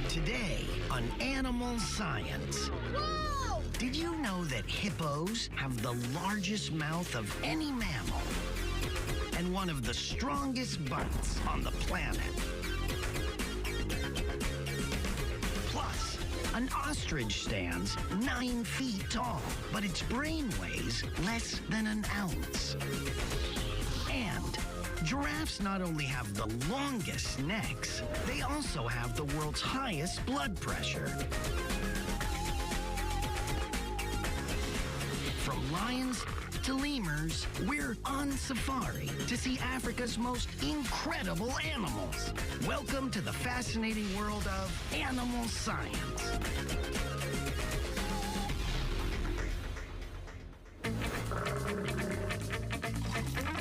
Today on Animal Science. Whoa! Did you know that hippos have the largest mouth of any mammal and one of the strongest bites on the planet? Plus, an ostrich stands 9 feet tall, but its brain weighs less than an ounce. And giraffes not only have the longest necks, they also have the world's highest blood pressure. From lions to lemurs, we're on safari to see Africa's most incredible animals. Welcome to the fascinating world of animal science.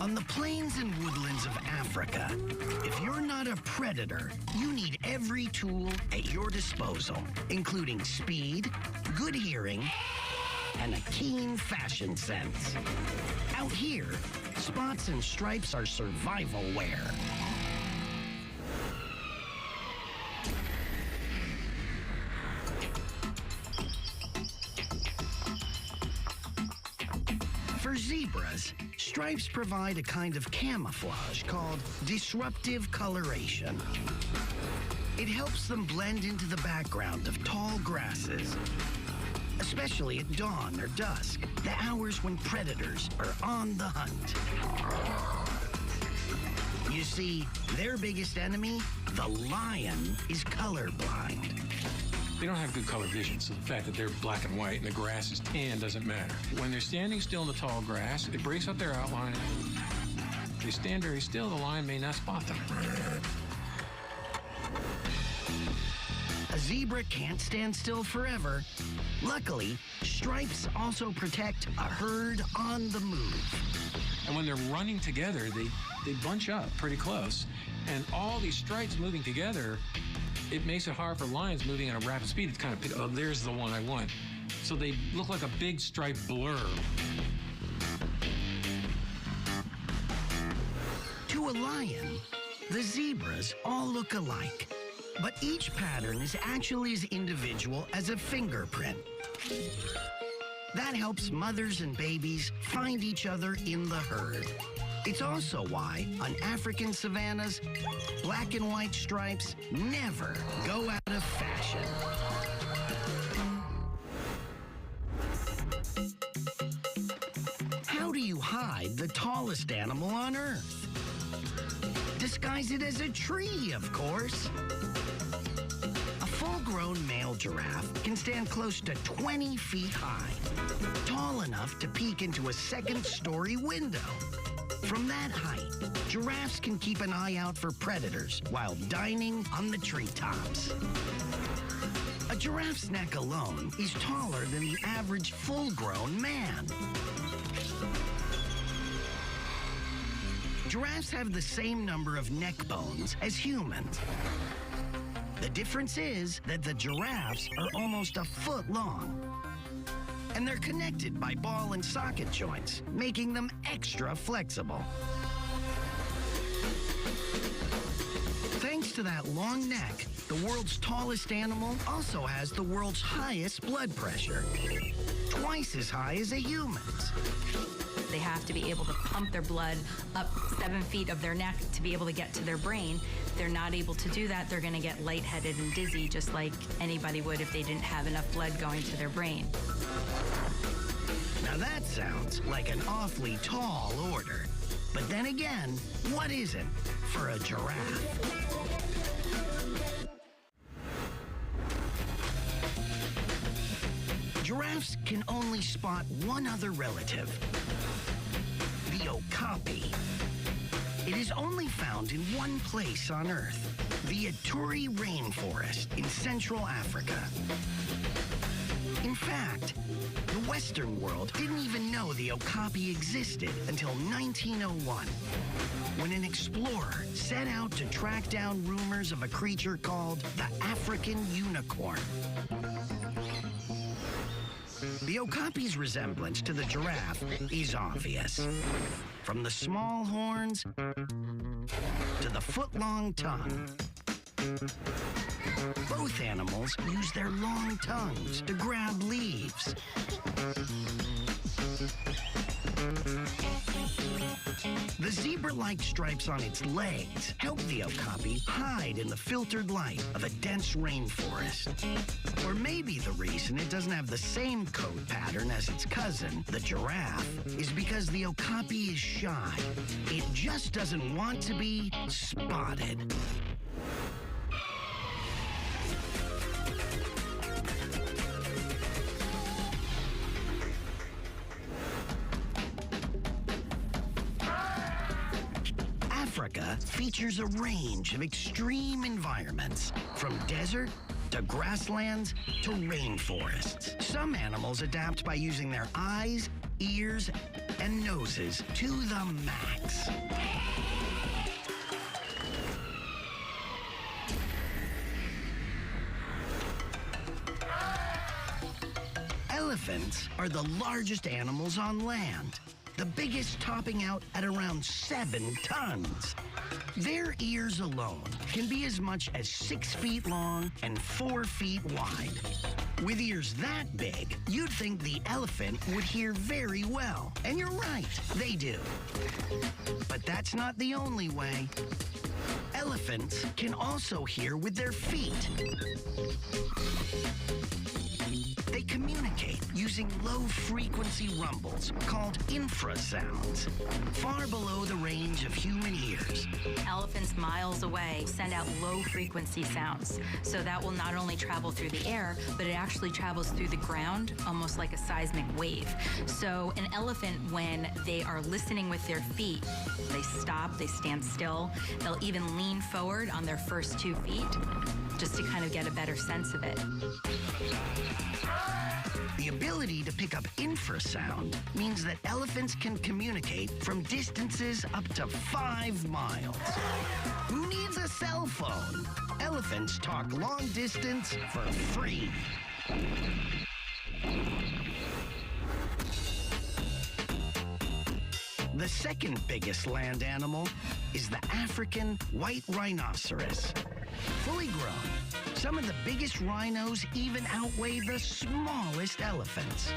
On the plains and woodlands of Africa, if you're not a predator, you need every tool at your disposal, including speed, good hearing, and a keen fashion sense. Out here, spots and stripes are survival wear. For zebras, stripes provide a kind of camouflage called disruptive coloration. It helps them blend into the background of tall grasses, especially at dawn or dusk, the hours when predators are on the hunt. You see, their biggest enemy, the lion, is colorblind. They don't have good color vision, so the fact that they're black and white and the grass is tan doesn't matter. When they're standing still in the tall grass, it breaks up their outline. If they stand very still, the lion may not spot them. A zebra can't stand still forever. Luckily, stripes also protect a herd on the move. And when they're running together, they bunch up pretty close. And all these stripes moving together, it makes it hard for lions moving at a rapid speed. It's kind of, oh, there's the one I want. So they look like a big striped blur. To a lion, the zebras all look alike, but each pattern is actually as individual as a fingerprint. That helps mothers and babies find each other in the herd. It's also why, on African savannas, black and white stripes never go out of fashion. How do you hide the tallest animal on Earth? Disguise it as a tree, of course. A full-grown male giraffe can stand close to 20 feet high, tall enough to peek into a second-story window. From that height, giraffes can keep an eye out for predators while dining on the treetops. A giraffe's neck alone is taller than the average full-grown man. Giraffes have the same number of neck bones as humans. The difference is that the giraffes are almost a foot long, and they're connected by ball and socket joints, making them extra flexible. Thanks to that long neck, the world's tallest animal also has the world's highest blood pressure, twice as high as a human's. They have to be able to pump their blood up 7 feet of their neck to be able to get to their brain. If they're not able to do that, they're going to get lightheaded and dizzy, just like anybody would if they didn't have enough blood going to their brain. Now that sounds like an awfully tall order. But then again, what isn't for a giraffe? Giraffes can only spot one other relative, the okapi. It is only found in one place on Earth, the Ituri rainforest in Central Africa. In fact, the Western world didn't even know the okapi existed until 1901, when an explorer set out to track down rumors of a creature called the African unicorn. The okapi's resemblance to the giraffe is obvious. From the small horns to the foot-long tongue. Both animals use their long tongues to grab leaves. The zebra-like stripes on its legs help the okapi hide in the filtered light of a dense rainforest. Or maybe the reason it doesn't have the same coat pattern as its cousin, the giraffe, is because the okapi is shy. It just doesn't want to be spotted. Africa features a range of extreme environments, from desert to grasslands to rainforests. Some animals adapt by using their eyes, ears, and noses to the max. Elephants are the largest animals on land, the biggest topping out at around 7 tons. Their ears alone can be as much as 6 feet long and 4 feet wide. With ears that big, you'd think the elephant would hear very well. And you're right, they do. But that's not the only way. Elephants can also hear with their feet. They communicate using low-frequency rumbles called infrasounds, far below the range of human ears. Elephants miles away send out low-frequency sounds. So that will not only travel through the air, but it actually travels through the ground, almost like a seismic wave. So an elephant, when they are listening with their feet, they stop, they stand still. They'll even lean forward on their first 2 feet, just to kind of get a better sense of it. The ability to pick up infrasound means that elephants can communicate from distances up to 5 miles. Who needs a cell phone? Elephants talk long distance for free. The second biggest land animal is the African white rhinoceros. Fully grown, some of the biggest rhinos even outweigh the smallest elephants.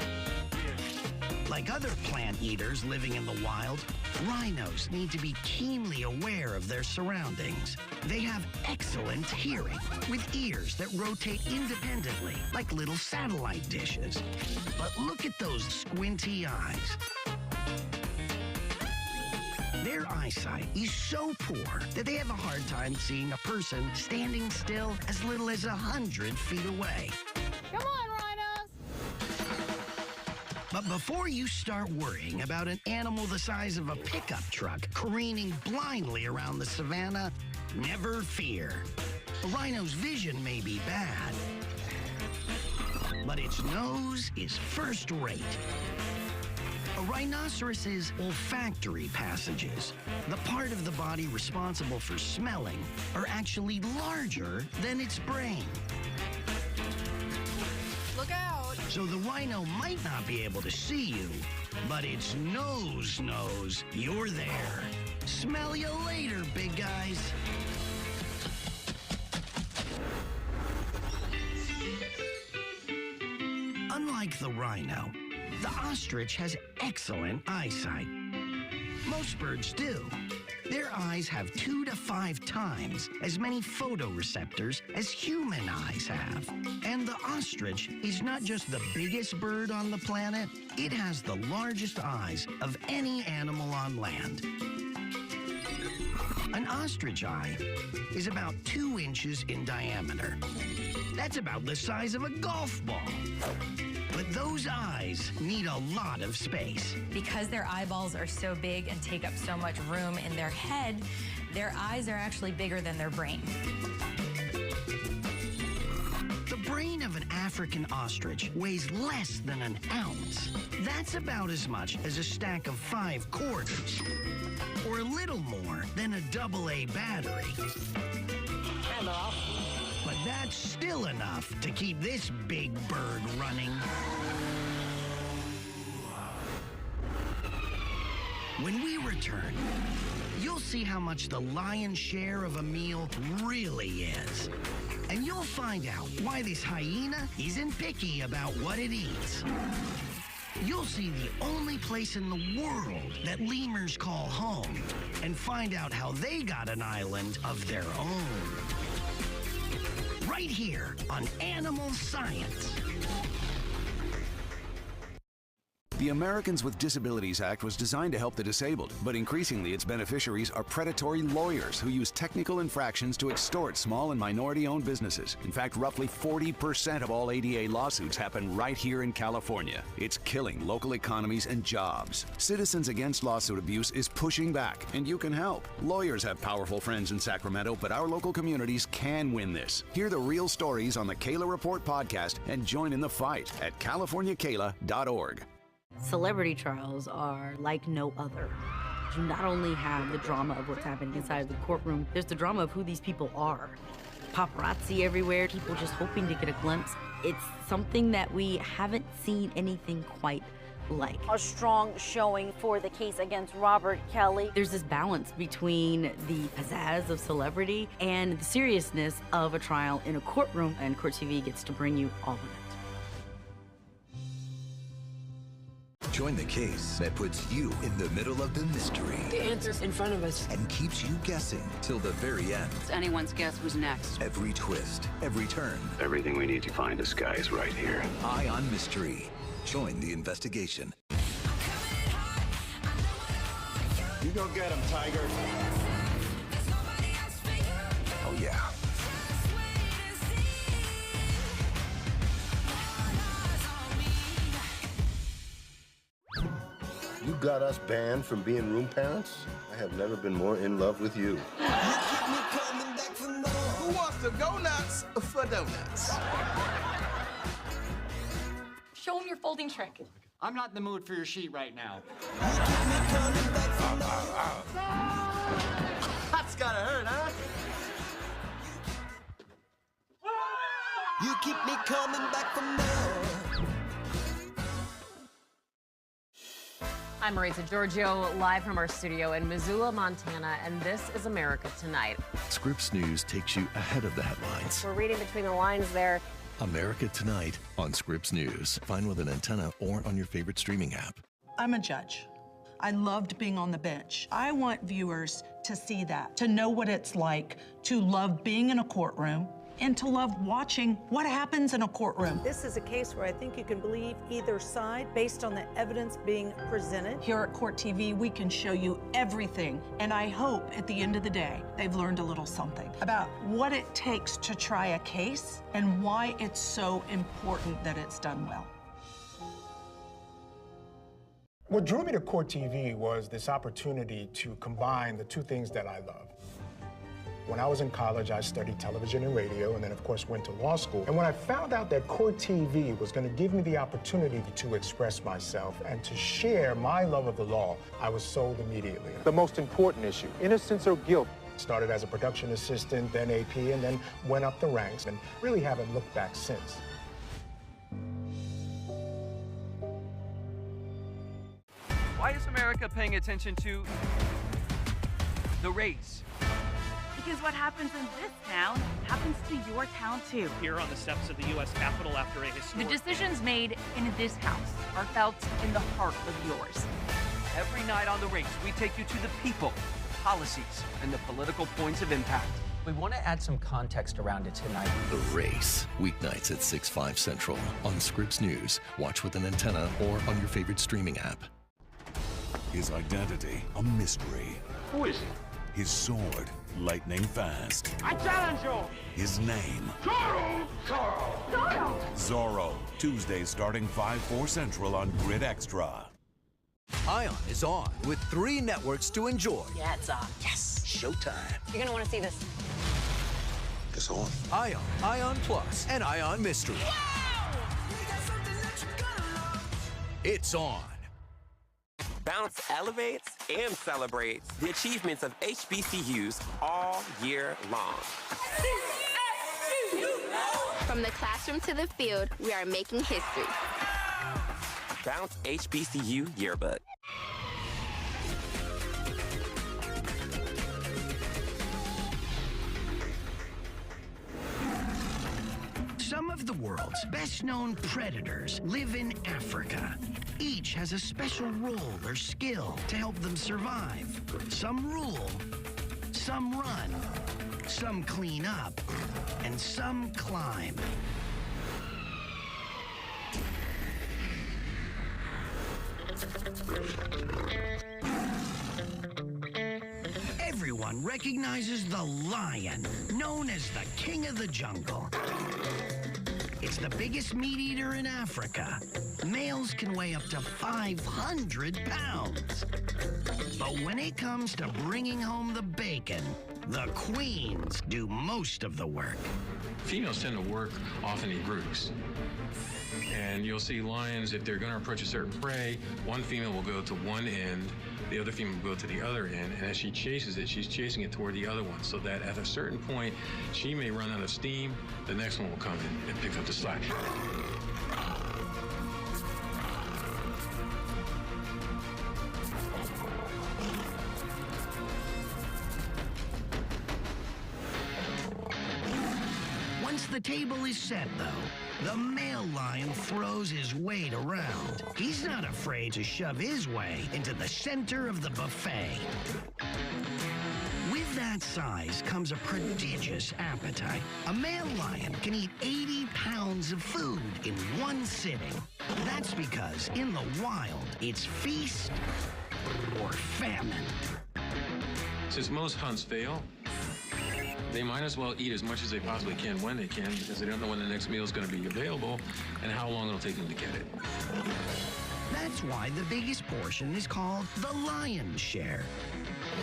Like other plant eaters living in the wild, rhinos need to be keenly aware of their surroundings. They have excellent hearing, with ears that rotate independently, like little satellite dishes. But look at those squinty eyes. Their eyesight is so poor that they have a hard time seeing a person standing still as little as 100 feet away. Come on, rhinos! But before you start worrying about an animal the size of a pickup truck careening blindly around the savannah, never fear. A rhino's vision may be bad, but its nose is first rate. A rhinoceros's olfactory passages, the part of the body responsible for smelling, are actually larger than its brain. Look out! So the rhino might not be able to see you, but its nose knows you're there. Smell you later, big guys. Unlike the rhino, the ostrich has excellent eyesight. Most birds do. Their eyes have 2 to 5 times as many photoreceptors as human eyes have. And the ostrich is not just the biggest bird on the planet, it has the largest eyes of any animal on land. An ostrich eye is about 2 inches in diameter. That's about the size of a golf ball. But those eyes need a lot of space. Because their eyeballs are so big and take up so much room in their head, their eyes are actually bigger than their brain. The brain of an African ostrich weighs less than an ounce. That's about as much as a stack of 5 quarters, or a little more than a AA battery. Enough. But that's still enough to keep this big bird running. When we return, you'll see how much the lion's share of a meal really is. And you'll find out why this hyena isn't picky about what it eats. You'll see the only place in the world that lemurs call home and find out how they got an island of their own. Right here on Animal Science. The Americans with Disabilities Act was designed to help the disabled, but increasingly its beneficiaries are predatory lawyers who use technical infractions to extort small and minority-owned businesses. In fact, roughly 40% of all ADA lawsuits happen right here in California. It's killing local economies and jobs. Citizens Against Lawsuit Abuse is pushing back, and you can help. Lawyers have powerful friends in Sacramento, but our local communities can win this. Hear the real stories on the Kayla Report podcast and join in the fight at CaliforniaKayla.org. Celebrity trials are like no other. You not only have the drama of what's happening inside of the courtroom, there's the drama of who these people are. Paparazzi everywhere, people just hoping to get a glimpse. It's something that we haven't seen anything quite like. A strong showing for the case against Robert Kelly. There's this balance between the pizzazz of celebrity and the seriousness of a trial in a courtroom, and Court TV gets to bring you all of it. Join the case that puts you in the middle of the mystery. The answer's in front of us. And keeps you guessing till the very end. It's anyone's guess who's next. Every twist, every turn. Everything we need to find this guy is right here. Eye on Mystery. Join the investigation. You go get him, Tiger. Oh, yeah. You got us banned from being room parents? I have never been more in love with you. Who wants to go nuts for donuts? Show him your folding trick. I'm not in the mood for your sheet right now. That's gotta hurt, huh? You keep me coming back for more. I'm Marisa Giorgio, live from our studio in Missoula, Montana, and this is America Tonight. Scripps News takes you ahead of the headlines. We're reading between the lines there. America Tonight on Scripps News. Find with an antenna or on your favorite streaming app. I'm a judge. I loved being on the bench. I want viewers to see that, to know what it's like to love being in a courtroom and to love watching what happens in a courtroom. This is a case where I think you can believe either side based on the evidence being presented. Here at Court TV, we can show you everything. And I hope at the end of the day, they've learned a little something about what it takes to try a case and why it's so important that it's done well. What drew me to Court TV was this opportunity to combine the two things that I love. When I was in college, I studied television and radio, and then, of course, went to law school. And when I found out that Court TV was going to give me the opportunity to express myself and to share my love of the law, I was sold immediately. The most important issue, innocence or guilt. Started as a production assistant, then AP, and then went up the ranks, and really haven't looked back since. Why is America paying attention to the race? Because what happens in this town happens to your town too. Here on the steps of the U.S. Capitol after a historic... The decisions made in this house are felt in the heart of yours. Every night on the race, we take you to the people, policies, and the political points of impact. We want to add some context around it tonight. The Race, weeknights at 6/5 Central on Scripps News. Watch with an antenna or on your favorite streaming app. His identity, a mystery. Who is he? His sword, lightning fast. I challenge you! His name, Zorro! Zorro! Zorro! Zorro, Tuesdays starting 5/4 Central on Grid Extra. Ion is on with 3 networks to enjoy. Yeah, it's on. Yes, showtime. You're gonna want to see this. It's on. Ion, Ion Plus, and Ion Mystery. Wow! It's on. Bounce elevates and celebrates the achievements of HBCUs all year long. From the classroom to the field, we are making history. Bounce HBCU Yearbook. Some of the world's best-known predators live in Africa. Each has a special role or skill to help them survive. Some rule, some run, some clean up, and some climb. Everyone recognizes the lion, known as the king of the jungle. It's the biggest meat eater in Africa. Males can weigh up to 500 pounds. But when it comes to bringing home the bacon, the queens do most of the work. Females tend to work often in groups. And you'll see lions, if they're going to approach a certain prey, one female will go to one end, the other female will go to the other end, and as she chases it, she's chasing it toward the other one, so that at a certain point, she may run out of steam, the next one will come in and pick up the slack. Once the table is set, though, the male lion throws his weight around. He's not afraid to shove his way into the center of the buffet. With that size comes a prodigious appetite. A male lion can eat 80 pounds of food in one sitting. That's because in the wild, it's feast or famine. Since most hunts fail, they might as well eat as much as they possibly can when they can, because they don't know when the next meal is going to be available and how long it'll take them to get it. That's why the biggest portion is called the lion's share.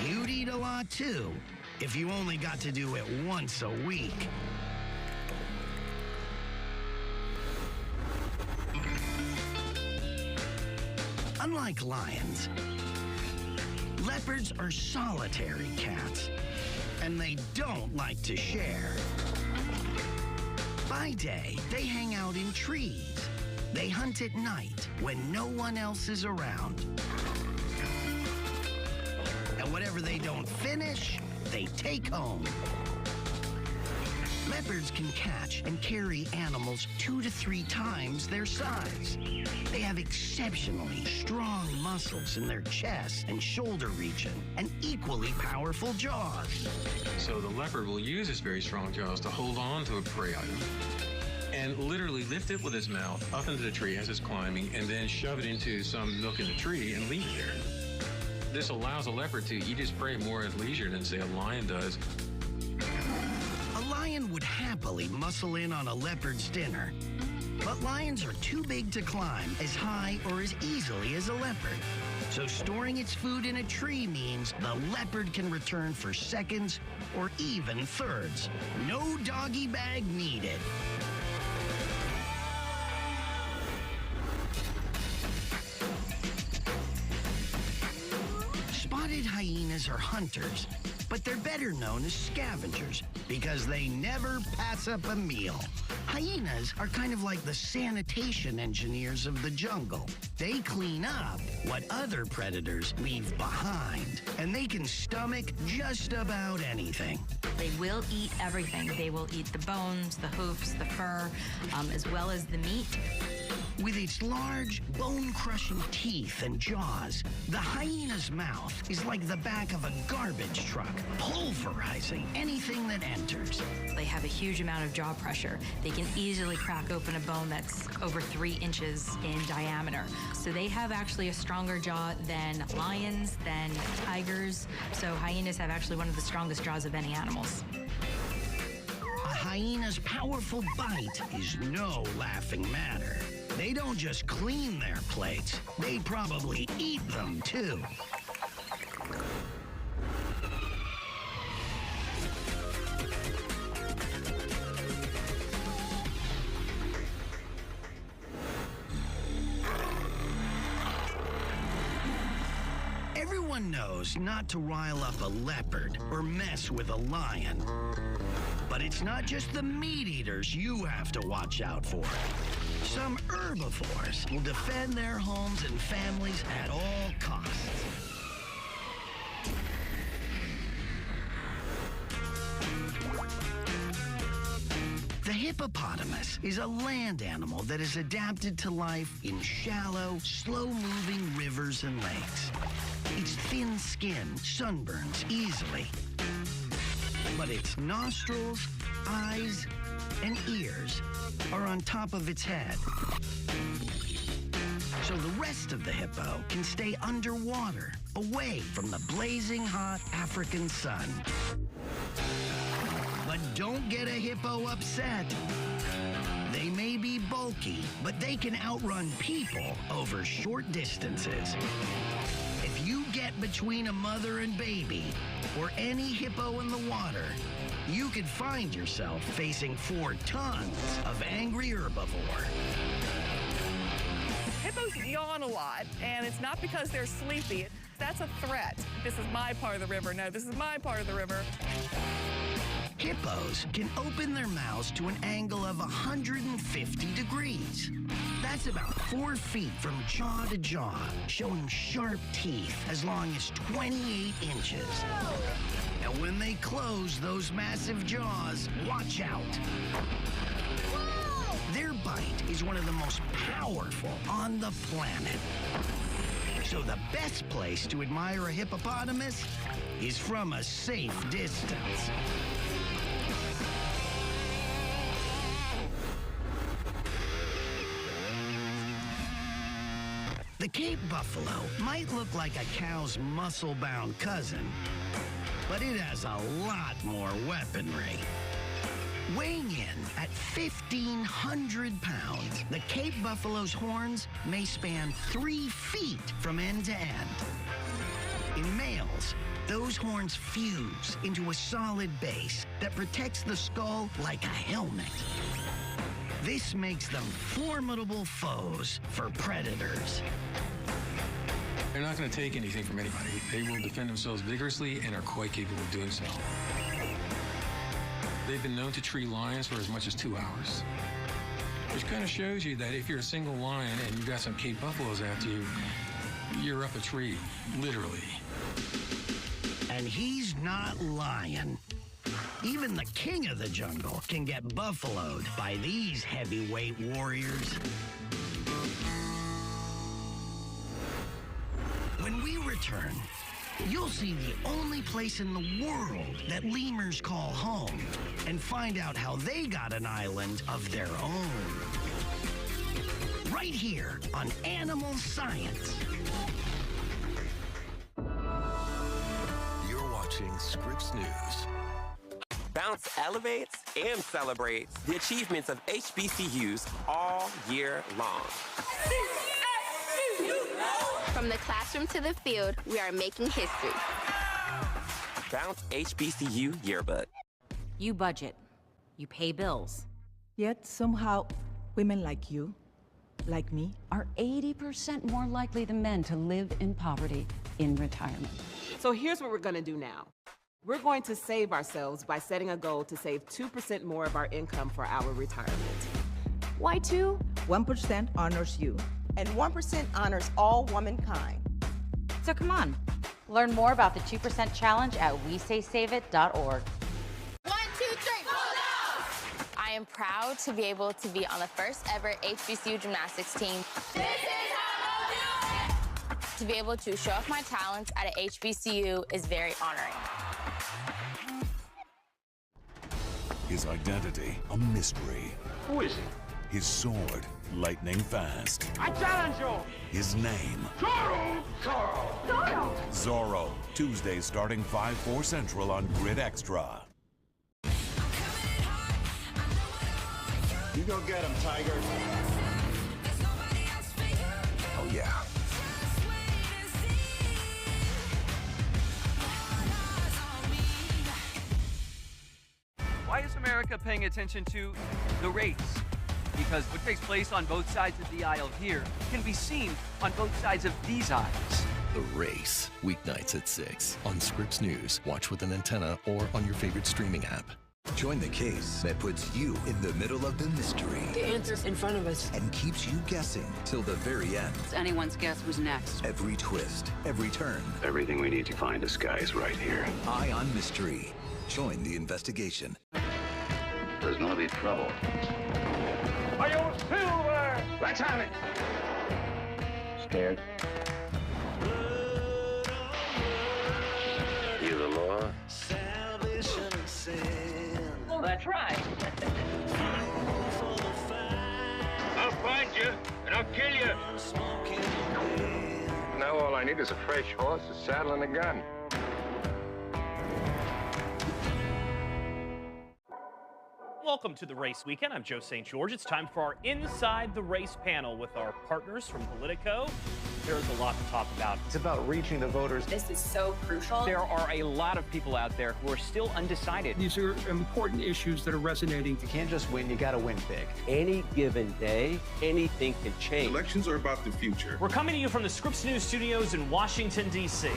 You'd eat a lot too, if you only got to do it once a week. Unlike lions, leopards are solitary cats, and they don't like to share. By day, they hang out in trees. They hunt at night when no one else is around. And whatever they don't finish, they take home. Leopards can catch and carry animals 2 to 3 times their size. They have exceptionally strong muscles in their chest and shoulder region and equally powerful jaws. So the leopard will use his very strong jaws to hold on to a prey item and literally lift it with his mouth up into the tree as it's climbing and then shove it into some nook in the tree and leave it there. This allows a leopard to eat his prey more at leisure than, say, a lion does. A lion would happily muscle in on a leopard's dinner, but lions are too big to climb as high or as easily as a leopard. So storing its food in a tree means the leopard can return for seconds or even thirds. No doggy bag needed. Spotted hyenas are hunters, but they're better known as scavengers because they never pass up a meal. Hyenas are kind of like the sanitation engineers of the jungle. They clean up what other predators leave behind, and they can stomach just about anything. They will eat everything. They will eat the bones, the hoofs, the fur, as well as the meat. With its large, bone-crushing teeth and jaws, the hyena's mouth is like the back of a garbage truck, pulverizing anything that enters. They have a huge amount of jaw pressure. They can easily crack open a bone that's over 3 inches in diameter. So they have actually a stronger jaw than lions, than tigers. So hyenas have actually one of the strongest jaws of any animals. A hyena's powerful bite is no laughing matter. They don't just clean their plates, they probably eat them too. Everyone knows not to rile up a leopard or mess with a lion. But it's not just the meat eaters you have to watch out for. Some herbivores will defend their homes and families at all costs. The hippopotamus is a land animal that is adapted to life in shallow, slow-moving rivers and lakes. Its thin skin sunburns easily, but its nostrils, eyes, and ears are on top of its head. So the rest of the hippo can stay underwater, away from the blazing hot African sun. But don't get a hippo upset. They may be bulky, but they can outrun people over short distances. If you get between a mother and baby, or any hippo in the water, you could find yourself facing 4 tons of angry herbivore. Hippos yawn a lot, and it's not because they're sleepy. That's a threat. This is my part of the river. No, this is my part of the river. Hippos can open their mouths to an angle of 150 degrees. That's about 4 feet from jaw to jaw, showing sharp teeth as long as 28 inches. Now, when they close those massive jaws, watch out. Their bite is one of the most powerful on the planet. So the best place to admire a hippopotamus is from a safe distance. The Cape buffalo might look like a cow's muscle-bound cousin, but it has a lot more weaponry. Weighing in at 1,500 pounds, the Cape buffalo's horns may span 3 feet from end to end. In males, those horns fuse into a solid base that protects the skull like a helmet. This makes them formidable foes for predators. They're not going to take anything from anybody. They will defend themselves vigorously and are quite capable of doing so. They've been known to tree lions for as much as 2 hours. Which kind of shows you that if you're a single lion and you've got some Cape buffaloes after you, you're up a tree, literally. And he's not lying. Even the king of the jungle can get buffaloed by these heavyweight warriors. When we return, you'll see the only place in the world that lemurs call home and find out how they got an island of their own. Right here on Animal Science. You're watching Scripps News. Bounce elevates and celebrates the achievements of HBCUs all year long. From the classroom to the field, we are making history. Bounce HBCU Yearbook. You budget. You pay bills. Yet somehow, women like you, like me, are 80% more likely than men to live in poverty in retirement. So here's what we're gonna do now. We're going to save ourselves by setting a goal to save 2% more of our income for our retirement. Why 2? 1% honors you, and 1% honors all womankind. So come on. Learn more about the 2% challenge at WeSaySaveIt.org. 1, 2, 3, hold on! I am proud to be able to be on the first ever HBCU gymnastics team. This is how we'll do it! To be able to show off my talents at a HBCU is very honoring. His identity, a mystery. Who is he? His sword, lightning fast. I challenge you! His name, Zorro! Zorro! Zorro. Tuesdays starting 5/4 Central on Grid Extra. You go get him, Tiger. Oh, yeah. Why is America paying attention to the race? Because what takes place on both sides of the aisle here can be seen on both sides of these aisles. The Race, weeknights at 6 on Scripps News. Watch with an antenna or on your favorite streaming app. Join the case that puts you in the middle of the mystery. The answer's in front of us. And keeps you guessing till the very end. It's anyone's guess who's next. Every twist, every turn. Everything we need to find this guy is right here. Eye on mystery. Join the investigation. There's gonna be trouble. Are you silver? Let's have it. Scared? You the law? Well, that's right. I'll find you, and I'll kill you. Now all I need is a fresh horse, a saddle, and a gun. Welcome to the Race Weekend. I'm Joe St. George. It's time for our Inside the Race panel with our partners from Politico. There's a lot to talk about. It's about reaching the voters. This is so crucial. There are a lot of people out there who are still undecided. These are important issues that are resonating. You can't just win, you gotta win big. Any given day, anything can change. Elections are about the future. We're coming to you from the Scripps News Studios in Washington, D.C.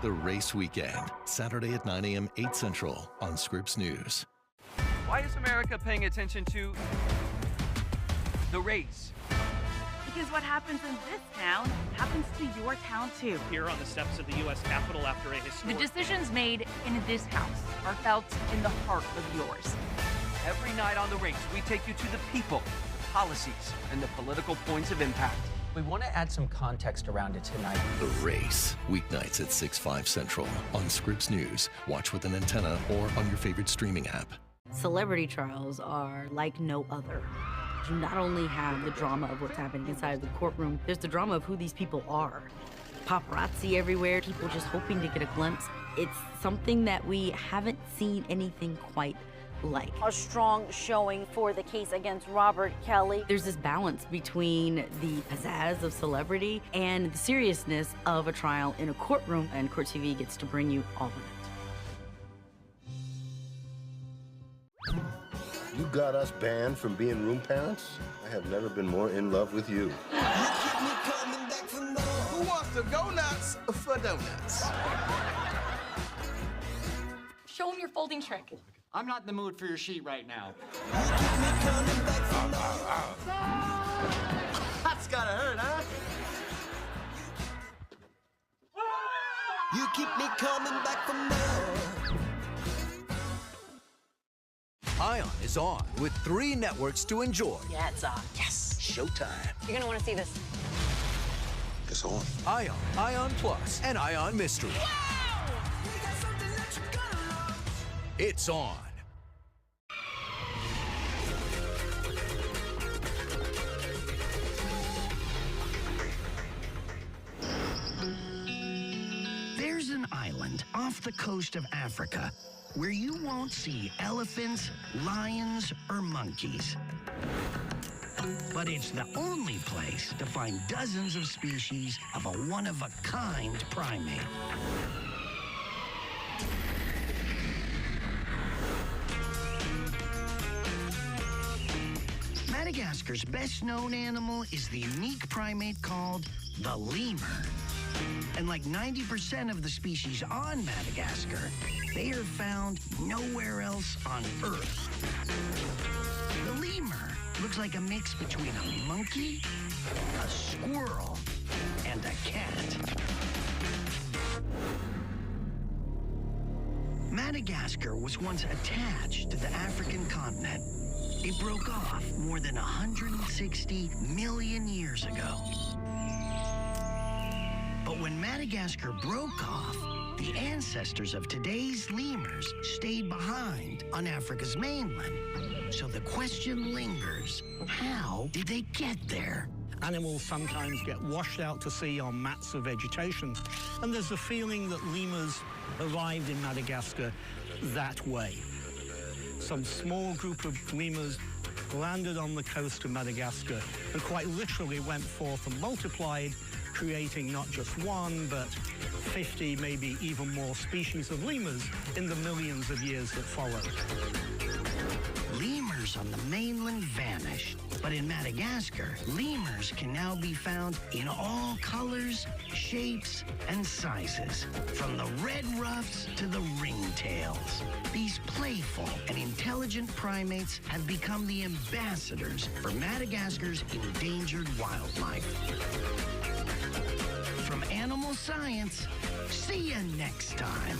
The Race Weekend, Saturday at 9 a.m., 8 Central on Scripps News. Why is America paying attention to the race? Because what happens in this town happens to your town too. Here on the steps of the U.S. Capitol after a The historic... decisions made in this house are felt in the heart of yours. Every night on the race, we take you to the people, the policies, and the political points of impact. We want to add some context around it tonight. The Race, weeknights at 6, 5 Central on Scripps News. Watch with an antenna or on your favorite streaming app. Celebrity trials are like no other. You not only have the drama of what's happening inside of the courtroom, there's the drama of who these people are. Paparazzi everywhere, people just hoping to get a glimpse. It's something that we haven't seen anything quite like. A strong showing for the case against Robert Kelly. There's this balance between the pizzazz of celebrity and the seriousness of a trial in a courtroom, and Court TV gets to bring you all of it. You got us banned from being room parents? I have never been more in love with you. Who wants to go nuts for donuts? Show them your folding trick. I'm not in the mood for your sheet right now. That's gotta hurt, huh? You keep me coming back for more. Ion is on with 3 networks to enjoy. Yeah, it's on. Yes, showtime. You're gonna want to see this. It's on. Ion, Ion Plus, and Ion Mystery. Wow! We got something that you're gonna love. It's on. There's an island off the coast of Africa where you won't see elephants, lions, or monkeys. But it's the only place to find dozens of species of a one-of-a-kind primate. Madagascar's best-known animal is the unique primate called the lemur. And like 90% of the species on Madagascar, they are found nowhere else on Earth. The lemur looks like a mix between a monkey, a squirrel, and a cat. Madagascar was once attached to the African continent. It broke off more than 160 million years ago. But when Madagascar broke off, the ancestors of today's lemurs stayed behind on Africa's mainland. So the question lingers, how did they get there? Animals sometimes get washed out to sea on mats of vegetation, and there's a feeling that lemurs arrived in Madagascar that way. Some small group of lemurs landed on the coast of Madagascar and quite literally went forth and multiplied, creating not just one, but 50, maybe even more species of lemurs in the millions of years that followed. Lemurs on the mainland vanished, but in Madagascar, lemurs can now be found in all colors, shapes, and sizes, from the red ruffs to the ringtails. These playful and intelligent primates have become the ambassadors for Madagascar's endangered wildlife. From Animal Science, see you next time.